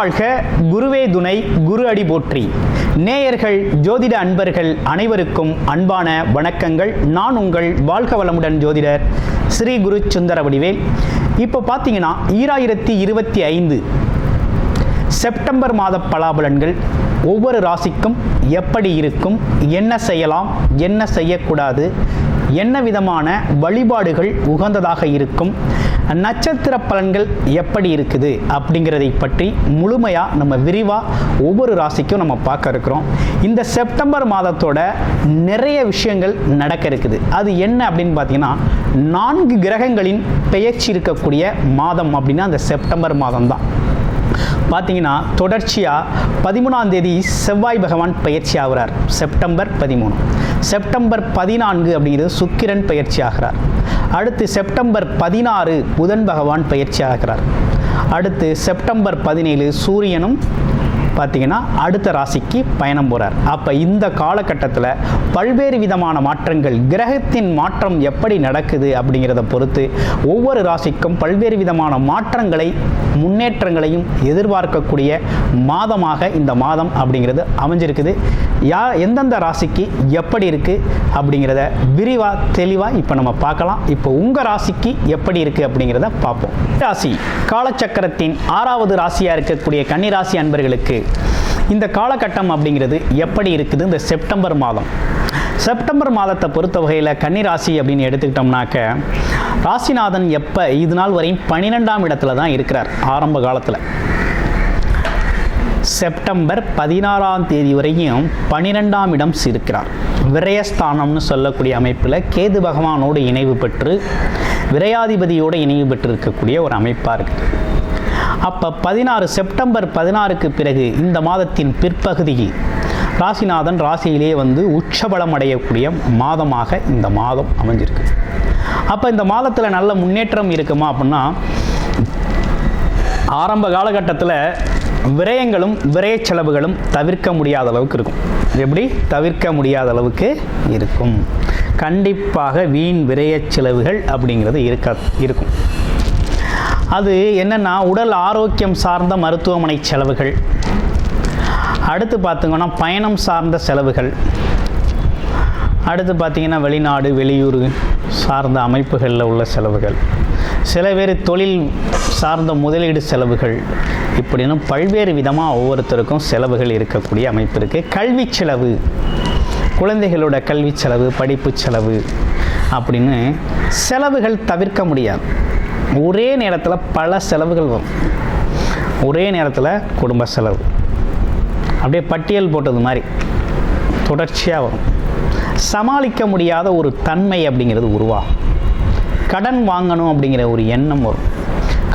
வாழ்க, குருவே துணை, குரு அடி போற்றி. நேயர்கள், ஜோதிட அன்பர்கள் அனைவருக்கும் அன்பான வணக்கங்கள். நான் உங்கள் வாழ்க வளமுடன் ஜோதிடர் ஸ்ரீ குரு சுந்தர வடிவேல். இப்போ பார்த்தீங்கன்னா 2025 செப்டம்பர் மாத பலாபலன்கள் ஒவ்வொரு ராசிக்கும் எப்படி இருக்கும், என்ன செய்யலாம், என்ன செய்யக்கூடாது, என்ன விதமான வழிபாடுகள் உகந்ததாக இருக்கும், நட்சத்திர பலன்கள் எப்படி இருக்குது அப்படிங்கிறதை பற்றி முழுமையாக நம்ம விரிவாக ஒவ்வொரு ராசிக்கும் நம்ம பார்க்க இருக்கிறோம். இந்த செப்டம்பர் மாதத்தோட நிறைய விஷயங்கள் நடக்க இருக்குது. அது என்ன அப்படின்னு பார்த்தீங்கன்னா, 4 கிரகங்களின் பெயர்ச்சி இருக்கக்கூடிய மாதம் அப்படின்னா அந்த செப்டம்பர் மாதம் தான். பார்த்தீங்கன்னா தொடர்ச்சியாக 13ஆம் தேதி செவ்வாய் பகவான் பயிற்சி ஆகிறார், செப்டம்பர் 13. செப்டம்பர் 14 அப்படிங்கிறது சுக்கிரன் பயிற்சி ஆகிறார். அடுத்து செப்டம்பர் 16 புதன் பகவான் பயிற்சி ஆகிறார். அடுத்து செப்டம்பர் 17 சூரியனும் பார்த்தீங்கன்னா அடுத்த ராசிக்கு பயணம் போகிறார். அப்போ இந்த காலகட்டத்தில் பல்வேறு விதமான மாற்றங்கள், கிரகத்தின் மாற்றம் எப்படி நடக்குது அப்படிங்கிறத பொறுத்து ஒவ்வொரு ராசிக்கும் பல்வேறு விதமான மாற்றங்களை, முன்னேற்றங்களையும் எதிர்பார்க்கக்கூடிய மாதமாக இந்த மாதம் அப்படிங்கிறது அமைஞ்சிருக்குது. எந்தெந்த ராசிக்கு எப்படி இருக்குது அப்படிங்கிறத விரிவாக தெளிவாக இப்போ நம்ம பார்க்கலாம். இப்போ உங்கள் ராசிக்கு எப்படி இருக்குது அப்படிங்கிறத பார்ப்போம். ராசி காலச்சக்கரத்தின் 6வது ராசியாக இருக்கக்கூடிய கன்னிராசி அன்பர்களுக்கு இந்த காலகட்டம் அப்படிங்கிறது எப்படி இருக்குது? இந்த செப்டம்பர் மாதம், செப்டம்பர் மாதத்தை பொறுத்த வகையில் கன்னிராசி அப்படின்னு எடுத்துக்கிட்டோம்னாக்க, ராசிநாதன் எப்போ இது நாள் வரையும் 12ஆம் இடத்துல தான் இருக்கிறார். ஆரம்ப காலத்தில் செப்டம்பர் 16ஆம் தேதி வரையும் 12ஆம் இடம் இருக்கிறார். விரயஸ்தானம்னு சொல்லக்கூடிய அமைப்பில் கேது பகவானோடு இணைவு பெற்று விரையாதிபதியோடு இணைவு பெற்று இருக்கக்கூடிய ஒரு அமைப்பாக இருக்குது. அப்போ செப்டம்பர் 16க்கு பிறகு இந்த மாதத்தின் பிற்பகுதியில் ராசிநாதன் ராசியிலே உச்சபலம் அடையக்கூடிய மாதமாக இந்த மாதம் அமைஞ்சிருக்கு. அப்போ இந்த மாதத்தில் நல்ல முன்னேற்றம் இருக்குமா அப்படின்னா, ஆரம்ப காலகட்டத்தில் விரயங்களும் விரய செலவுகளும் தவிர்க்க முடியாத அளவுக்கு இருக்கும். எப்படி தவிர்க்க முடியாத அளவுக்கு இருக்கும்? கண்டிப்பாக வீண் விரய செலவுகள் அப்படிங்கிறது இருக்கும். அது என்னென்னா, உடல் ஆரோக்கியம் சார்ந்த மருத்துவமனை செலவுகள், அடுத்து பார்த்திங்கன்னா பயணம் சார்ந்த செலவுகள், அடுத்து பார்த்திங்கன்னா வெளிநாடு வெளியூர் சார்ந்த அமைப்புகளில் உள்ள செலவுகள், சில பேர் தொழில் சார்ந்த முதலீடு செலவுகள், இப்படின்னு பல்வேறு விதமாக ஒவ்வொருத்தருக்கும் செலவுகள் இருக்கக்கூடிய அமைப்பு இருக்குது. கல்வி செலவு, குழந்தைகளோட கல்வி செலவு, படிப்பு செலவு அப்படின்னு செலவுகள் தவிர்க்க முடியாது. ஒரே நேரத்தில் பல செலவுகள் வரும். ஒரே நேரத்தில் குடும்ப செலவு அப்படியே பட்டியல் போட்டது மாதிரி தொடர்ச்சியாக வரும். சமாளிக்க முடியாத ஒரு தன்மை அப்படிங்கிறது உருவாகும். கடன் வாங்கணும் அப்படிங்கிற ஒரு எண்ணம் வரும்.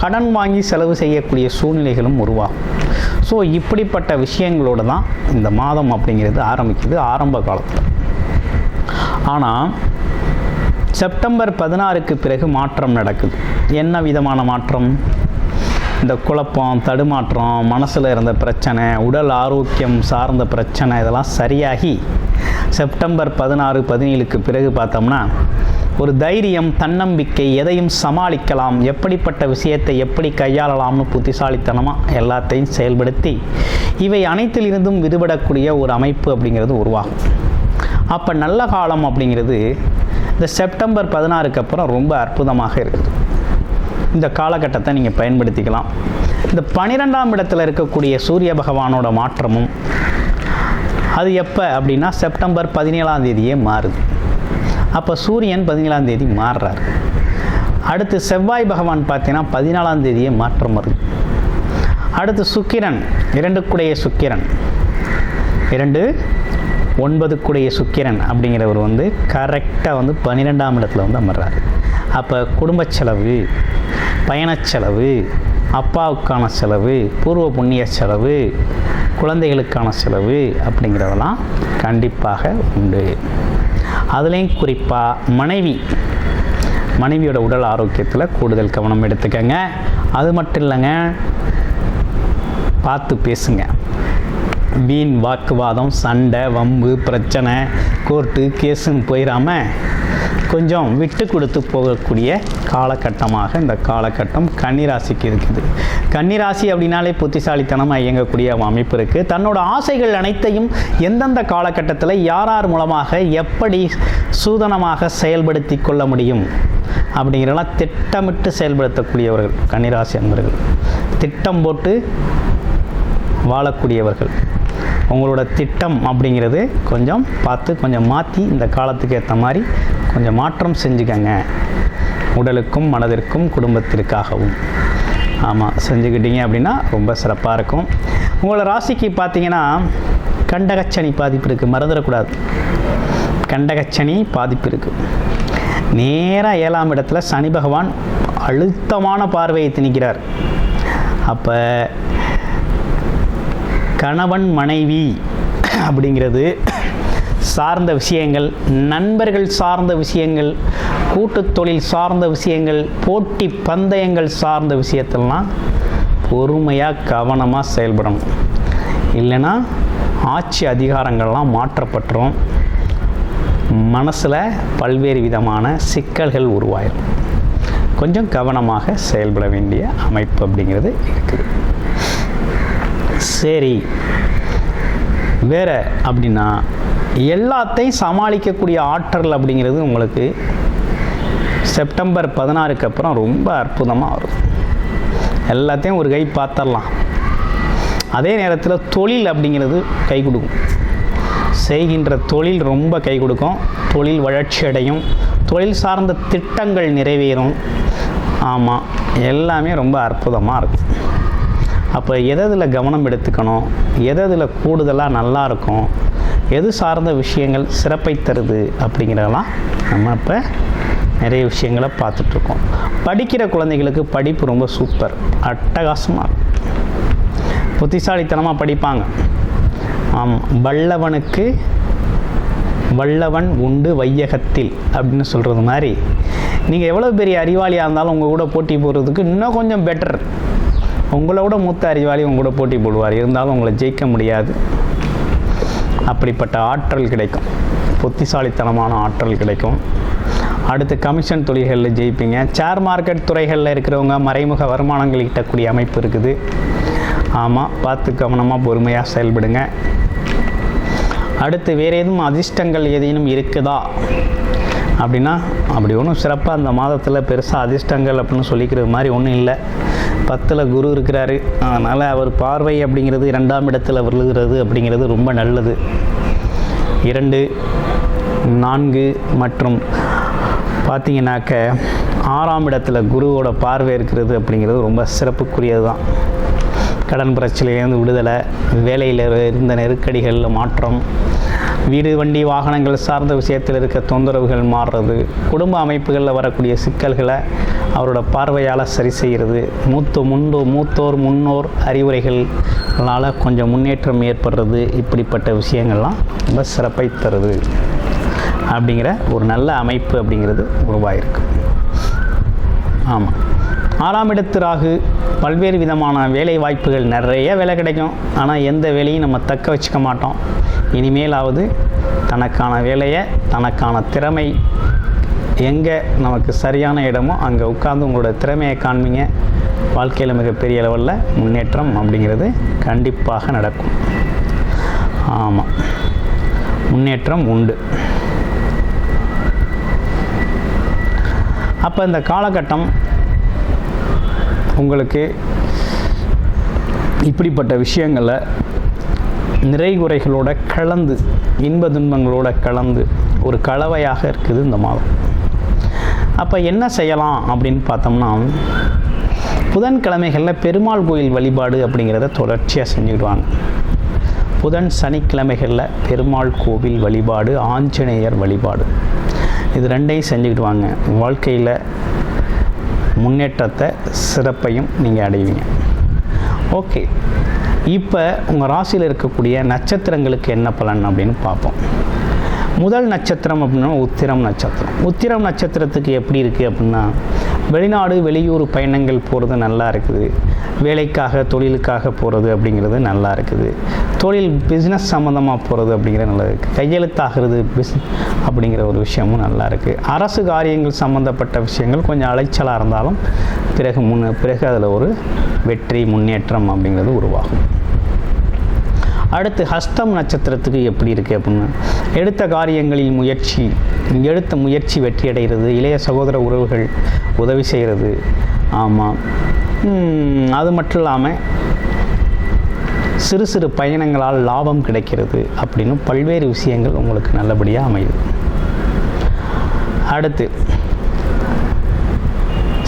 கடன் வாங்கி செலவு செய்யக்கூடிய சூழ்நிலைகளும் உருவாகும். ஸோ இப்படிப்பட்ட விஷயங்களோடு தான் இந்த மாதம் அப்படிங்கிறது ஆரம்பிக்குது ஆரம்ப காலத்தில். ஆனால் செப்டம்பர் 16க்கு பிறகு மாற்றம் நடக்குது. என்ன விதமான மாற்றம்? இந்த குழப்பம், தடுமாற்றம், மனசில் இருந்த பிரச்சனை, உடல் ஆரோக்கியம் சார்ந்த பிரச்சனை இதெல்லாம் சரியாகி செப்டம்பர் 16, 17க்கு பிறகு பார்த்தோம்னா ஒரு தைரியம், தன்னம்பிக்கை, எதையும் சமாளிக்கலாம், எப்படிப்பட்ட விஷயத்தை எப்படி கையாளலாம்னு புத்திசாலித்தனமாக எல்லாத்தையும் செயல்படுத்தி இவை அனைத்திலிருந்தும் விடுபடக்கூடிய ஒரு அமைப்பு அப்படிங்கிறது உருவாகும். அப்போ நல்ல காலம் அப்படிங்கிறது இந்த செப்டம்பர் 16க்கு அப்புறம் ரொம்ப அற்புதமாக இருக்குது. இந்த காலகட்டத்தை நீங்கள் பயன்படுத்திக்கலாம். இந்த 12ஆம் இடத்துல இருக்கக்கூடிய சூரிய பகவானோட மாற்றமும் அது எப்போ அப்படின்னா செப்டம்பர் 17ஆம் தேதியே மாறுது. அப்போ சூரியன் 17ஆம் தேதி மாறுறார். அடுத்து செவ்வாய் பகவான் பார்த்தீங்கன்னா 14ஆம் தேதியே மாற்றம் வருது. அடுத்து சுக்கிரன், 2 சுக்கிரன், 2 9 சுக்கிரன் அப்படிங்கிறவர் கரெக்டாக 12ஆம் இடத்துல அமர்றார். அப்போ குடும்ப செலவு, பயணச்செலவு, அப்பாவுக்கான செலவு, பூர்வ புண்ணிய செலவு, குழந்தைகளுக்கான செலவு அப்படிங்கிறதெல்லாம் கண்டிப்பாக உண்டு. அதுலேயும் குறிப்பாக மனைவியோட உடல் ஆரோக்கியத்தில் கூடுதல் கவனம் எடுத்துக்கங்க. அது மட்டும் இல்லைங்க, பார்த்து பேசுங்க. வீண் வாக்குவாதம், சண்டை, வம்பு, பிரச்சனை, கோர்ட்டு கேஸுன்னு போயிடாமல் கொஞ்சம் விட்டு கொடுத்து போகக்கூடிய காலகட்டமாக இந்த காலகட்டம் கன்னிராசிக்கு இருக்குது. கன்னிராசி அப்படின்னாலே புத்திசாலித்தனமாக இயங்கக்கூடிய அமைப்பு இருக்குது. தன்னோட ஆசைகள் அனைத்தையும் எந்தெந்த காலகட்டத்தில் யார் யார் மூலமாக எப்படி சூதனமாக செயல்படுத்தி கொள்ள முடியும் அப்படிங்கிறதெல்லாம் திட்டமிட்டு செயல்படுத்தக்கூடியவர்கள் கன்னிராசி அன்பர்கள். திட்டம் போட்டு வாழக்கூடியவர்கள். உங்களோட திட்டம் அப்படிங்கிறது கொஞ்சம் பார்த்து கொஞ்சம் மாற்றி இந்த காலத்துக்கு ஏற்ற மாதிரி கொஞ்சம் மாற்றம் செஞ்சுக்கங்க. உடலுக்கும் மனதிற்கும் குடும்பத்திற்காகவும் ஆமாம் செஞ்சுக்கிட்டீங்க அப்படின்னா ரொம்ப சிறப்பாக இருக்கும். உங்களோட ராசிக்கு பார்த்தீங்கன்னா கண்டகச்சனி பாதிப்பு இருக்குது, மறந்துடக்கூடாது. கண்டகச்சனி பாதிப்பு இருக்குது. நேராக 7ஆம் இடத்துல சனி பகவான் அழுத்தமான பார்வையை திணிக்கிறார். அப்போ கணவன் மனைவி அப்படிங்கிறது சார்ந்த விஷயங்கள், நண்பர்கள் சார்ந்த விஷயங்கள், கூட்டு தொழில் சார்ந்த விஷயங்கள், போட்டி பந்தயங்கள் சார்ந்த விஷயத்திலாம் பொறுமையாக கவனமாக செயல்படணும். இல்லைன்னா ஆட்சி அதிகாரங்கள்லாம் மாற்றப்பட்டுரும். மனசில் பல்வேறு விதமான சிக்கல்கள் உருவாயிடும். கொஞ்சம் கவனமாக செயல்பட வேண்டிய அமைப்பு அப்படிங்கிறது இருக்குது. சரி, வேற அப்படின்னா எல்லாத்தையும் சமாளிக்கக்கூடிய ஆற்றல் அப்படிங்கிறது உங்களுக்கு செப்டம்பர் 16க்கு அப்புறம் ரொம்ப அற்புதமாக வரும். எல்லாத்தையும் ஒரு கை பார்த்துடலாம். அதே நேரத்தில் தொழில் அப்படிங்கிறது கை கொடுக்கும். செய்கின்ற தொழில் ரொம்ப கை கொடுக்கும். தொழில் வளர்ச்சி அடையும். தொழில் சார்ந்த திட்டங்கள் நிறைவேறும். ஆமாம், எல்லாமே ரொம்ப அற்புதமாக இருக்கும். அப்போ எதில் கவனம் எடுத்துக்கணும், எதில் கூடுதலாக நல்லா இருக்கும், எது சார்ந்த விஷயங்கள் சிறப்பை தருது அப்படிங்கிறதெல்லாம் நம்ம இப்போ நிறைய விஷயங்களை பார்த்துட்ருக்கோம். படிக்கிற குழந்தைகளுக்கு படிப்பு ரொம்ப சூப்பர், அட்டகாசமாக இருக்கும். புத்திசாலித்தனமாக படிப்பாங்க. ஆமாம், வல்லவனுக்கு வல்லவன் உண்டு வையகத்தில் அப்படின்னு சொல்கிறது மாதிரி நீங்கள் எவ்வளோ பெரிய அறிவாளியாக இருந்தாலும் உங்கள் கூட போட்டி போடுறதுக்கு இன்னும் கொஞ்சம் பெட்டர். உங்களை விட மூத்த அறிவாளி உங்க கூட போட்டி போடுவார். இருந்தாலும் உங்களை ஜெயிக்க முடியாது. அப்படிப்பட்ட ஆற்றல் கிடைக்கும். புத்திசாலித்தனமான ஆற்றல் கிடைக்கும். அடுத்து கமிஷன் தொழில்களில் ஜெயிப்பீங்க. ஷேர் மார்க்கெட் துறைகளில் இருக்கிறவங்க மறைமுக வருமானங்கள் ஈட்டக்கூடிய அமைப்பு இருக்குது. ஆமாம், பார்த்து கவனமாக பொறுமையாக செயல்படுங்க. அடுத்து வேறு எதுவும் அதிர்ஷ்டங்கள் ஏதேனும் இருக்குதா அப்படின்னா அப்படி ஒன்றும் சிறப்பாக அந்த மாதத்தில் பெருசாக அதிர்ஷ்டங்கள் அப்படின்னு சொல்லிக்கிறது மாதிரி ஒன்றும் இல்லை. 10ல் குரு இருக்கிறாரு. அதனால் அவர் பார்வை அப்படிங்கிறது 2ஆம் இடத்துல விழுகிறது அப்படிங்கிறது ரொம்ப நல்லது. 2, 4 மற்றும் பார்த்திங்கனாக்க 6ஆம் இடத்துல குருவோட பார்வை இருக்கிறது அப்படிங்கிறது ரொம்ப சிறப்புக்குரியது தான். கடன் பிரச்சனையிலேருந்து விடுதலை, வேலையில் இருந்த நெருக்கடிகளில் மாற்றம், வீடு வண்டி வாகனங்கள் சார்ந்த விஷயத்தில் இருக்க தொந்தரவுகள் மாறுறது, குடும்ப அமைப்புகளில் வரக்கூடிய சிக்கல்களை அவரோட பார்வையால் சரி செய்கிறது, மூத்தோர் முன்னோர் அறிவுரைகளால் கொஞ்சம் முன்னேற்றம் ஏற்படுறது, இப்படிப்பட்ட விஷயங்கள்லாம் ரொம்ப சிறப்பை தருது அப்படிங்கிற ஒரு நல்ல அமைப்பு அப்படிங்கிறது உருவாயிருக்கு. ஆமாம், 6ஆம் இடத்து ராகு பல்வேறு விதமான வேலை வாய்ப்புகள், நிறைய வேலை கிடைக்கும். ஆனால் எந்த வேலையும் நம்ம தக்க வச்சுக்க மாட்டோம். இனிமேலாவது தனக்கான வேலையை, தனக்கான திறமை எங்கே நமக்கு சரியான இடமோ அங்கே உட்கார்ந்து உங்களோட திறமையை காண்பீங்க. வாழ்க்கையில் மிகப்பெரிய லெவலில் முன்னேற்றம் அப்படிங்கிறது கண்டிப்பாக நடக்கும். ஆமாம், முன்னேற்றம் உண்டு. அப்போ இந்த காலகட்டம் உங்களுக்கு இப்படிப்பட்ட விஷயங்களை நிறை குறைகளோட கலந்து, இன்ப துன்பங்களோட கலந்து ஒரு கலவையாக இருக்குது இந்த மாதம். அப்போ என்ன செய்யலாம் அப்படின்னு பார்த்தோம்னா, புதன்கிழமைகளில் பெருமாள் கோயில் வழிபாடு அப்படிங்கிறத தொடர்ச்சியாக செஞ்சுக்கிடுவாங்க. புதன் சனிக்கிழமைகளில் பெருமாள் கோவில் வழிபாடு, ஆஞ்சநேயர் வழிபாடு, இது ரெண்டையும் செஞ்சுக்கிடுவாங்க. வாழ்க்கையில் முன்னேற்றத்தை சிறப்பையும் நீங்கள் அடைவீங்க. ஓகே, இப்போ உங்கள் ராசியில் இருக்கக்கூடிய நட்சத்திரங்களுக்கு என்ன பலன் அப்படின்னு பார்ப்போம். முதல் நட்சத்திரம் அப்படின்னா உத்திரம் நட்சத்திரம். உத்திரம் நட்சத்திரத்துக்கு எப்படி இருக்குது அப்படின்னா, வெளிநாடு வெளியூர் பயணங்கள் போகிறது நல்லா இருக்குது. வேலைக்காக தொழிலுக்காக போகிறது அப்படிங்கிறது நல்லா இருக்குது. தொழில் பிஸ்னஸ் சம்மந்தமாக போகிறது அப்படிங்கிறது நல்லா இருக்குது. கையெழுத்தாகிறது அப்படிங்கிற ஒரு விஷயமும் நல்லா இருக்குது. அரசு காரியங்கள் சம்மந்தப்பட்ட விஷயங்கள் கொஞ்சம் அலைச்சலாக இருந்தாலும் பிறகு அதில் ஒரு வெற்றி முன்னேற்றம் அப்படிங்கிறது உருவாகும். அடுத்து ஹஸ்தம் நட்சத்திரத்துக்கு எப்படி இருக்குது அப்படின்னு, எடுத்த காரியங்களில் எடுத்த முயற்சி வெற்றி அடைகிறது. இளைய சகோதர உறவுகள் உதவி செய்கிறது. ஆமாம், அது மட்டும் இல்லாமல் சிறு சிறு பயணங்களால் லாபம் கிடைக்கிறது அப்படின்னு பல்வேறு விஷயங்கள் உங்களுக்கு நல்லபடியாக அமையுது. அடுத்து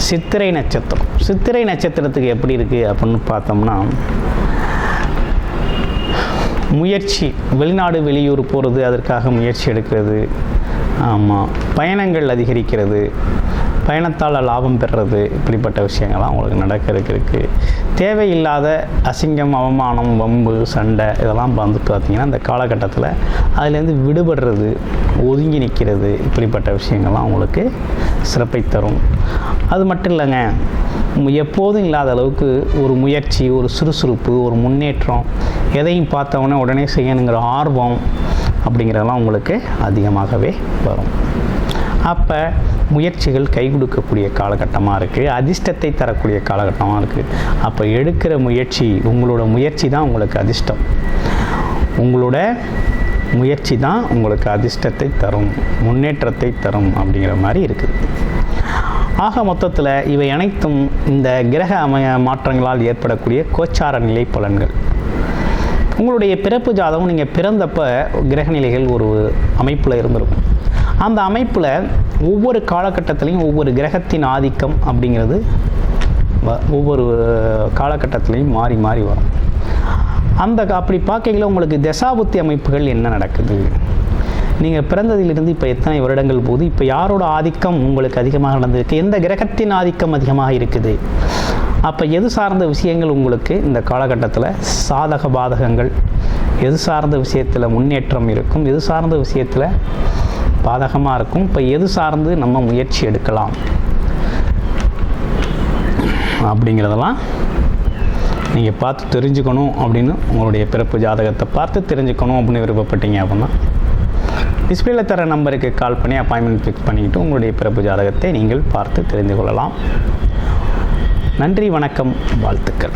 சித்திரை நட்சத்திரம். சித்திரை நட்சத்திரத்துக்கு எப்படி இருக்குது அப்படின்னு பார்த்தோம்னா, முயற்சி, வெளிநாடு வெளியூர் போகிறது, அதற்காக முயற்சி எடுக்கிறது. ஆமாம், பயணங்கள் அதிகரிக்கிறது, பயணத்தால் லாபம் பெறுறது, இப்படிப்பட்ட விஷயங்கள்லாம் உங்களுக்கு நடக்கிறதுக்கு இருக்குது. தேவையில்லாத அசிங்கம், அவமானம், வம்பு, சண்டை இதெல்லாம் வந்து பார்த்திங்கன்னா இந்த காலகட்டத்தில் அதுலேருந்து விடுபடுறது, ஒதுங்கி நிற்கிறது, இப்படிப்பட்ட விஷயங்கள்லாம் உங்களுக்கு சிறப்பை தரும். அது மட்டும் இல்லைங்க, எப்போதும் இல்லாத அளவுக்கு ஒரு முயற்சி, ஒரு சுறுசுறுப்பு, ஒரு முன்னேற்றம், எதையும் பார்த்தவொடனே உடனே செய்யணுங்கிற ஆர்வம் அப்படிங்கிறதெல்லாம் உங்களுக்கு அதிகமாகவே வரும். அப்போ முயற்சிகள் கை கொடுக்கக்கூடிய காலகட்டமாக இருக்குது, அதிர்ஷ்டத்தை தரக்கூடிய காலகட்டமாக இருக்குது. அப்போ எடுக்கிற உங்களோட முயற்சி தான் உங்களுக்கு அதிர்ஷ்டம், உங்களோட முயற்சி தான் உங்களுக்கு அதிர்ஷ்டத்தை தரும், முன்னேற்றத்தை தரும் அப்படிங்கிற மாதிரி இருக்குது. ஆக மொத்தத்தில் இவை அனைத்தும் இந்த கிரக மாற்றங்களால் ஏற்படக்கூடிய கோச்சார நிலை பலன்கள். உங்களுடைய பிறப்பு ஜாதகம் நீங்கள் பிறந்தப்போ கிரகநிலைகள் ஒரு அமைப்பில் இருந்திருக்கும். அந்த அமைப்பில் ஒவ்வொரு காலகட்டத்திலையும் ஒவ்வொரு கிரகத்தின் ஆதிக்கம் அப்படிங்கிறது ஒவ்வொரு காலகட்டத்திலையும் மாறி மாறி வரும். அப்படி பார்க்கையில் உங்களுக்கு தசாபுத்தி அமைப்புகள் என்ன நடக்குது, நீங்கள் பிறந்ததிலிருந்து இப்போ எத்தனை வருடங்கள் போது இப்போ யாரோட ஆதிக்கம் உங்களுக்கு அதிகமாக நடந்திருக்கு, எந்த கிரகத்தின் ஆதிக்கம் அதிகமாக இருக்குது, அப்போ எது சார்ந்த விஷயங்கள் உங்களுக்கு இந்த காலகட்டத்தில் சாதக பாதகங்கள், எது சார்ந்த விஷயத்தில் முன்னேற்றம் இருக்கும், எது சார்ந்த விஷயத்தில் பாதகமாக இருக்கும், இப்போ எது சார்ந்து நம்ம முயற்சி எடுக்கலாம் அப்படிங்கிறதெல்லாம் நீங்கள் பார்த்து தெரிஞ்சுக்கணும். அப்படின்னு உங்களுடைய பிறப்பு ஜாதகத்தை பார்த்து தெரிஞ்சுக்கணும் அப்படின்னு விருப்பப்பட்டீங்க அப்படின்னா டிஸ்பிளேல தர நம்பருக்கு கால் பண்ணி அப்பாயின்மெண்ட் ஃபிக்ஸ் பண்ணிக்கிட்டு உங்களுடைய பிறப்பு ஜாதகத்தை நீங்கள் பார்த்து தெரிந்து கொள்ளலாம். நன்றி, வணக்கம், வாழ்த்துக்கள்.